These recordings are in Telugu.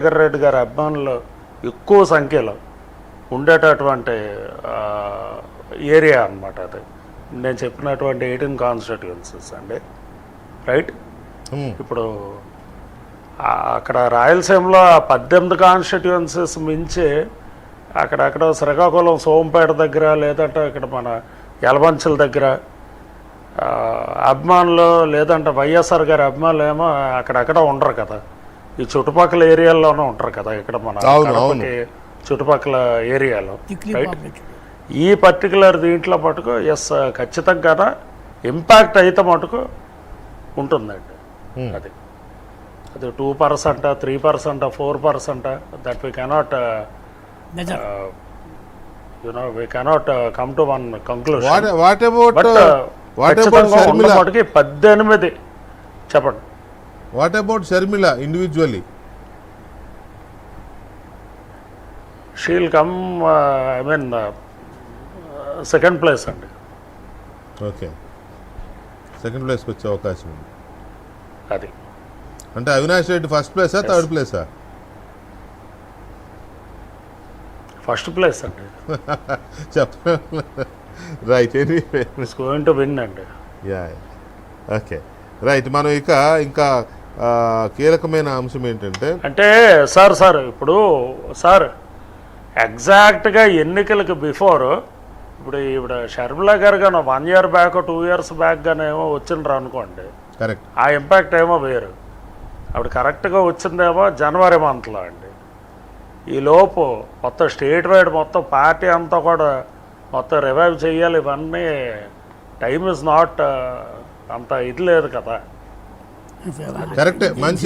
జగన్ రెడ్డి గారి అభిమానులు ఎక్కువ సంఖ్యలో ఉండేటటువంటి ఏరియా అన్నమాట అది. నేను చెప్పినటువంటి 18 కాన్స్టిట్యుయెన్సీస్ అండి, రైట్. ఇప్పుడు అక్కడ రాయలసీమలో 18 కాన్స్టిట్యుయెన్సీస్ మించి అక్కడక్కడ శ్రీకాకుళం సోంపేట దగ్గర, లేదంటే ఇక్కడ మన యలమంచిల దగ్గర అభిమానులు, లేదంటే వైఎస్ఆర్ గారి అభిమానులు ఏమో అక్కడక్కడ ఉండరు కదా, ఈ చుట్టుపక్కల ఏరియాల్లోనే ఉంటారు కదా, ఇక్కడ మన కడపకి చుట్టుపక్కల ఏరియాలో, రైట్. ఈ పర్టికులర్ దీంట్లో మటుకు ఎస్ ఖచ్చితంగా ఇంపాక్ట్ అయితే మటుకు ఉంటుందండి. అది 2%, 3%, 4%, that we cannot we cannot come to one conclusion. What about మటుకి 18 చెప్పండి. What about Sharmila individually? She'll come, I mean, second place అండి. ఓకే, సెకండ్ ప్లేస్కి వచ్చే అవకాశం ఉంది. అది అంటే అవినాష్ రెడ్డి ఫస్ట్ ప్లేసా, థర్డ్ ప్లేసా? ఫస్ట్ ప్లేస్ అండి. చెప్పండి. Right, it's going to win అండి. Yeah, okay, right. మనం ఇంకా కీలకమైన అంశం ఏంటంటే, అంటే సార్ ఇప్పుడు సార్ ఎగ్జాక్ట్గా ఎన్నికలకు బిఫోర్ ఇప్పుడు షర్మిలా గారు కానీ 1 year బ్యాక్ 2 years బ్యాక్ కానీ ఏమో వచ్చిండ్రు అనుకోండి, కరెక్ట్, ఆ ఇంపాక్ట్ ఏమో వేరు. అప్పుడు కరెక్ట్గా వచ్చిందేమో జనవరి మంత్లో అండి. ఈలోపు మొత్తం స్టేట్ వైడ్ మొత్తం పార్టీ అంతా కూడా మొత్తం రివైవ్ చేయాలి. ఇవన్నీ టైమ్ ఇస్ నాట్ అంత ఇది లేదు కదా. కరెక్ట్, మంచి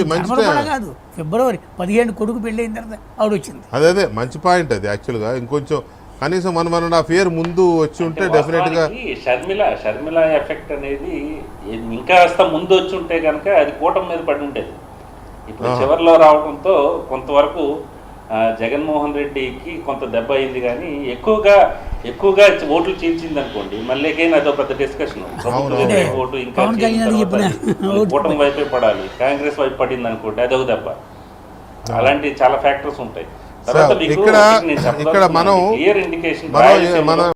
కాదు, ఫిబ్రవరి 15 కొడుకు పెళ్ళి అయిన తర్వాత ఆవిడ వచ్చింది. అదే మంచి పాయింట్ అది. యాక్చువల్గా ఇంకొంచెం కనీసం 1.5 year ముందు వచ్చి ఉంటే డెఫినెట్గా షర్మిల ఎఫెక్ట్ అనేది ఇంకా ముందు వచ్చి ఉంటే కనుక అది కూటమి మీద పడి ఉండేది. ఇప్పుడు చివరిలో రావడంతో కొంతవరకు జగన్మోహన్ రెడ్డికి కొంత దెబ్బ అయింది, కానీ ఎక్కువగా ఓట్లు చీల్చింది అనుకోండి, మళ్ళీ అదో పెద్ద డిస్కషన్. ఓటు ఇంకా కూటమి వైపే పడాలి, కాంగ్రెస్ వైపు పడింది అనుకోండి, అదొక దెబ్బ. అలాంటి చాలా ఫ్యాక్టర్స్ ఉంటాయి. తర్వాత ఇక్కడ మనం క్లియర్ ఇండికేషన్